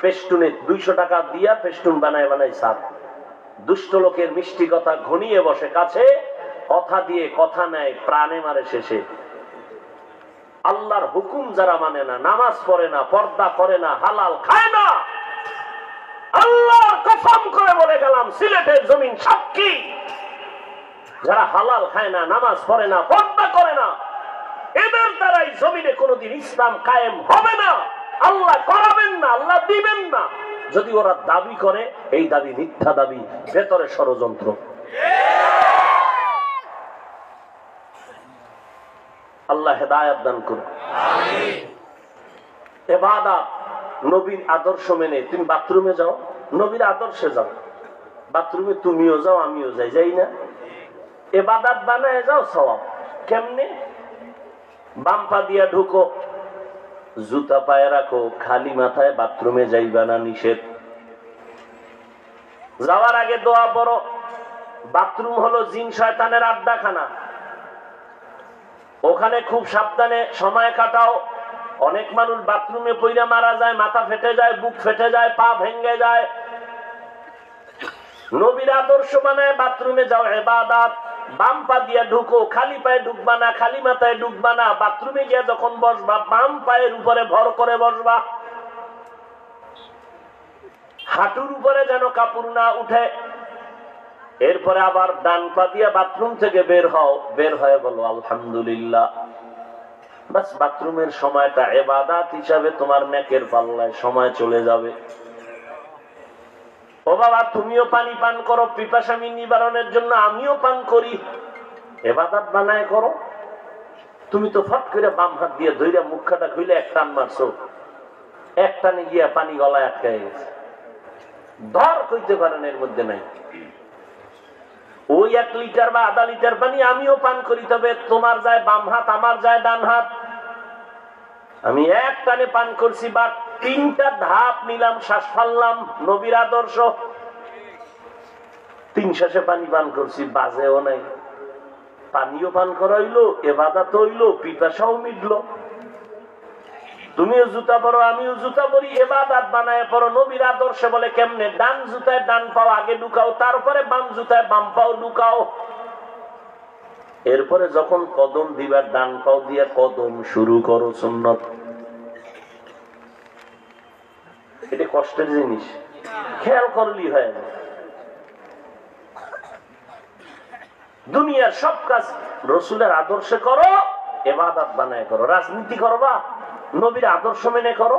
Speaker 1: পেস্টুনে 200 টাকা দিয়া পেস্টুন বানায় বানায় সাপ। দুষ্ট লোকের মিষ্টি কথা ঘনিয়ে বসে কাছে, কথা দিয়ে কথা নেয়, প্রাণে মারে শেষে। আল্লাহর হুকুম যারা মানে না, নামাজ পড়ে না, পর্দা করে না, হালাল খায় না, আল্লাহর কসম করে বলে গেলাম, সিলেটের জমিন সাক্ষী, যারা হালাল খায় না, নামাজ পড়ে না, পর্দা করে না, এদের দ্বারাই জমিনে কোনোদিন ইসলাম কায়েম হবে না। আল্লাহ করাবেন না, আল্লাহ দিবেন না। যদি ওরা দাবি করে, এই দাবি মিথ্যা দাবি, ভেতরে ষড়যন্ত্র। আল্লাহ হেদায়েত দান করুন। ইবাদত নবীর আদর্শ মেনে। তুমি বাথরুমে যাও, নবীর আদর্শে যাও। বাথরুমে তুমিও যাও, আমিও যাই, যাই না? ইবাদত বানায় যাও, সওয়াব। কেমনে? বাম পা দিয়া ঢুকো, জুতা পায়ে রাখো, খালি মাথায় বাথরুমে যাইবা না, নিষেধ। যাওয়ার আগে দোয়া পড়ো। বাথরুম হলো জিন শয়তানের আড্ডাখানা। ওখানে খুব সাবধানে সময় কাটাও। অনেক মানুষ বাথরুমে পইরা মারা যায়, মাথা ফেটে যায়, বুক ফেটে যায়, পা ভেঙে যায়। নবীর আদর্শ বানায় বাথরুমে যাও ইবাদত, বাম পা দিয়া ঢুকো, খালি পায়ে ঢুকবা না, খালি মাথায় ঢুকবা না। বাথরুমে গিয়া যখন বসবা বাম পায়ের উপরে ভর করে বসবা, হাঁটুর উপরে যেন কাপড় না উঠে। এরপরে আবার ডান পা দিয়া বাথরুম থেকে বের হও, বের হয়ে বলো আলহামদুলিল্লাহ। বাস বাথরুমের সময়টা ইবাদত হিসাবে তোমার নেকের পাল্লায় সময় চলে যাবে। ও বাবা, তুমিও পানি পান করো পিপাসামি নিবারণের জন্য, আমিও পান করি, ইবাদত বানায় করো। তুমি তো ফট করে বাম হাত দিয়ে ধইরা মুখটা খুলে এক টান মারছো, এক টানে গিয়া পানি গলায় আটকায় গেছে, ধর কইতে পারেন এর মধ্যে নাই। ওই 1 লিটার বা আধা লিটার পানি আমিও পান করি, তবে তোমার যায় বাম হাত, আমার যায় ডান হাত। আমি এক টানে পান করছি বা 3টা ধাপ নিলাম, শ্বাস ফাললাম, নবীর আদর্শ। 3 শ্বাসে পানি পান করছি, বাজেও নাই। পানিও পান করা হইলো, ইবাদত হইলো, পিপাসাও মিটলো। তুমিও জুতা পরো, আমিও জুতা পরি, ইবাদত বানায় পরো নবীর আদর্শে। বলে কেমনে? ডান জুতায় ডান পাও আগে ঢুকাও, তারপরে বাম জুতায় বাম পাও ঢুকাও। এরপরে যখন কদম দিবার ডান পাও দিয়ে কদম শুরু করো, সুন্নত। এটা কষ্টের জিনিস, খেয়াল করলেই হয় না। দুনিয়ার সব কাজ রসুলের আদর্শে করো, ইবাদত বানায় করো। রাজনীতি করবা, নবীর আদর্শ মেনে করো,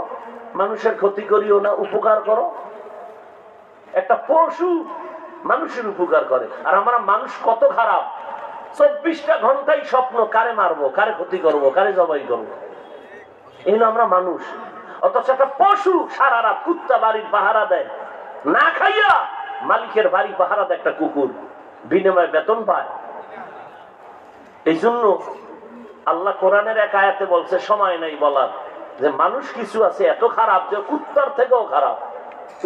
Speaker 1: মানুষের ক্ষতি করিও না, উপকার করো। একটা পশু মানুষের উপকার করে, আর আমরা মানুষ কত খারাপ। 24টা ঘন্টাই স্বপ্ন, কারে মারবো, কারে ক্ষতি করবো, কারে জবাই করবো। এই আমরা মানুষ। অথচ একটা পশু সারা রাত কুত্তা বাড়ির পাহারা দেয়, না খাইয়া মালিকের বাড়ি পাহারা দেয় একটা কুকুর, বিনিময়ে বেতন পায়। এই জন্য আল্লাহ কোরআনের এক আয়াতে বলছে, সময় নাই বলার, যে মানুষ কিছু আছে এত খারাপ যে কুত্তার থেকেও খারাপ।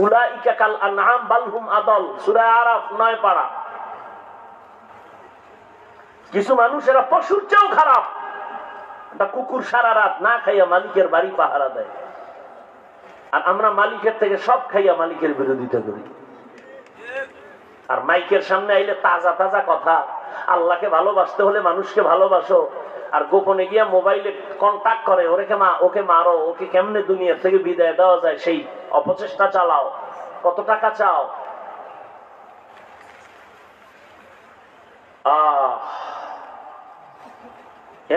Speaker 1: উলাইকা কাল আনআম বাল হুম আদাল, সূরা আরাফ 9 পারা। কিছু মানুষেরা পশুর চেয়েও খারাপ। একটা কুকুর সারা রাত না খাইয়া মালিকের বাড়ি পাহারা দেয়, আর আমরা মালিকের থেকে সব খাইয়া মালিকের বিরোধিতা করি। আর মাইকের সামনে আইলে তাজা তাজা কথা, আল্লাহকে ভালোবাসতে হলে মানুষকে ভালোবাসো, আর গোপনে গিয়া মোবাইলে কন্টাক্ট করে ওকে মারো, ওকে কেমনে দুনিয়া থেকে বিদায় দেওয়া যায় সেই অপচেষ্টা চালাও। কত টাকা চাও?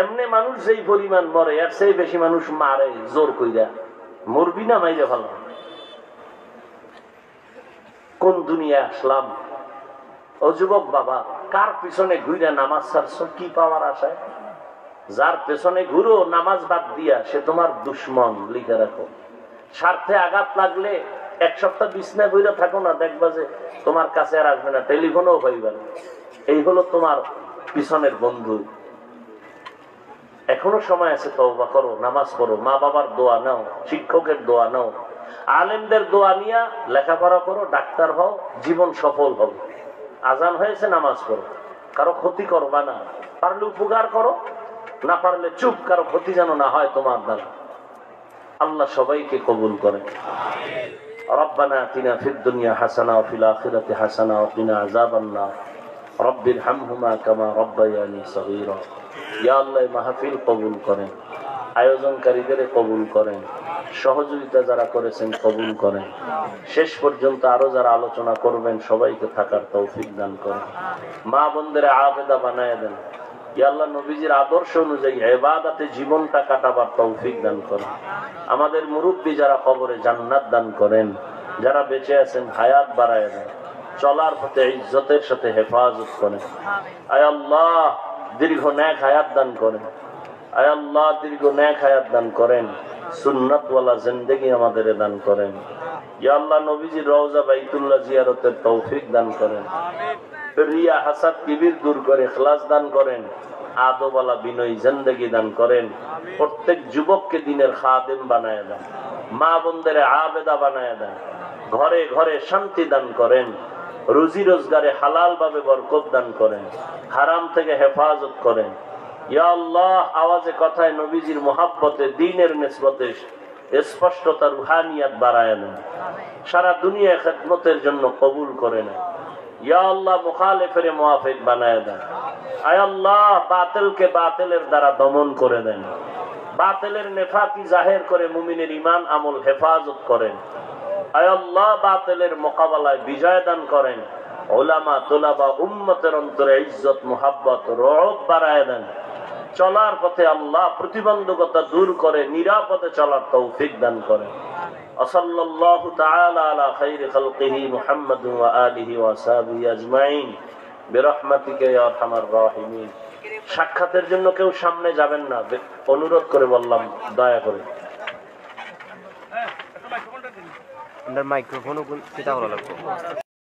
Speaker 1: এমনি মানুষ যেই পরিমাণ মরে, আর সেই বেশি মানুষ মারে জোর কইরা। মরবি না, মাইরে ভালো। কোন দুনিয়া আসলাম? ও যুবক বাবা, কার পিছনে ঘুরে নামাজ ছাড়ছো? কি পাওয়ার আশায়? যার পেছনে ঘুরো নামাজ বাদ দিয়া, সে তোমার দুশ্মন, লিখে রাখো। স্বার্থে আঘাত লাগলে 1 সপ্তাহ বিছনা ঘুরে থাকো না, দেখবা যে তোমার কাছে আর আসবে না, টেলিফোনও পাইবে না। এই হলো তোমার পিছনের বন্ধু। এখনো সময় আছে, তওবা করো, নামাজ পড়ো, মা বাবার দোয়া নাও, শিক্ষকের দোয়া নাও, আলেমদের দোয়া নিয়া লেখাপড়া করো, ডাক্তার হও, জীবন সফল হবে। আজান হয়েছে, নামাজ পড়ো, কারো ক্ষতি করবা না, পারলে উপকার করো, না পারলে চুপ, কারো ক্ষতি যেন না হয় তোমার দ্বারা। আল্লাহ সবাইকে কবুল করেন। রব্বানা আতিনা ফিদ দুনিয়া হাসানা ওয়া ফিল আখিরাতি হাসানা ওয়া কিনা আযাবান নার। রব্বিরহামহুমা কামা রাব্বায়ানি সগীরা। ইয়া আল্লাহ, মাহফিল কবুল করেন, আয়োজনকারীদের কবুল করেন, সহযোগিতা যারা করেছেন কবুল করেন। শেষ পর্যন্ত আরো যারা আলোচনা করবেন সবাইকে থাকার তৌফিক দান করেন। মা বোনদের আবেদা বানায় দেন। ইয়া আল্লাহ, নবীজির আদর্শ অনুযায়ী ইবাদতে জীবনটা কাটাবার তৌফিক দান করেন। আমাদের মুরব্বী যারা কবরে জান্নাত দান করেন, যারা বেঁচে আছেন হায়াত বাড়ায় দেন, চলার পথে ইজ্জতের সাথে হেফাজত করেন। আয় আল্লাহ, দীর্ঘ নেক হায়াত দান করেন। আয় আল্লাহ, দীর্ঘ নেক হায়াত দান করেন। সুন্নাতওয়ালা জিন্দেগি আমাদের দান করেন। ইয়া আল্লাহ, নবীজির রওজা বাইতুল্লাহ জিয়ারতের তৌফিক দান করেন। রিয়া হাসাদ কিবির দূর করে ইখলাস দান করেন। আদবওয়ালা বিনয়ী জিন্দেগি দান করেন। প্রত্যেক যুবককে দিনের খাদেম বানায় দেন, মা বোনদের আবেদা বানায় দেন, ঘরে ঘরে শান্তি দান করেন, রুজি রোজগারে হালাল ভাবে বরকত দান করেন, হারাম থেকে হেফাজত করেন। ইয়া আল্লাহ, আওয়াজে কথায় নবীজির মোহাব্বতে দ্বীনের নিসবতে স্পষ্টতা রুহানিয়াত বাড়ায় নেন, সারা দুনিয়া খেদমতের জন্য কবুল করে নেন। ইয়া আল্লাহ, মুখালিফের মুওয়াফিক বানায় দেন। আয় আল্লাহ, বাতিলকে বাতিলের দ্বারা দমন করে দেন, বাতিলের নেফাকি জাহের করে মুমিনের ঈমান আমল হেফাজত করেন। আয় আল্লাহ, বাতিলের মোকাবেলায় বিজয় দান করেন। উলামা তুলাবা উম্মতের অন্তরে ইজ্জত মুহাব্বত রব বাড়ায় দেন। চলার পথে আল্লাহ প্রতিবন্ধকতা দূর করে নিরাপদে চলার তৌফিক দান করেন। সাল্লাল্লাহু তাআলা আলা খায়রি খালকিহি মুহাম্মাদ ওয়া আলিহি ওয়া সাহবিহি আজমাইন বিরহমাতিকা ইয়া আরহামার রাহিমিন। সাক্ষাতের জন্য কেউ সামনে যাবেন না, অনুরোধ করে বললাম, দয়া করে।
Speaker 2: মাইক্রোফোনও কিতা হলো লাগবে।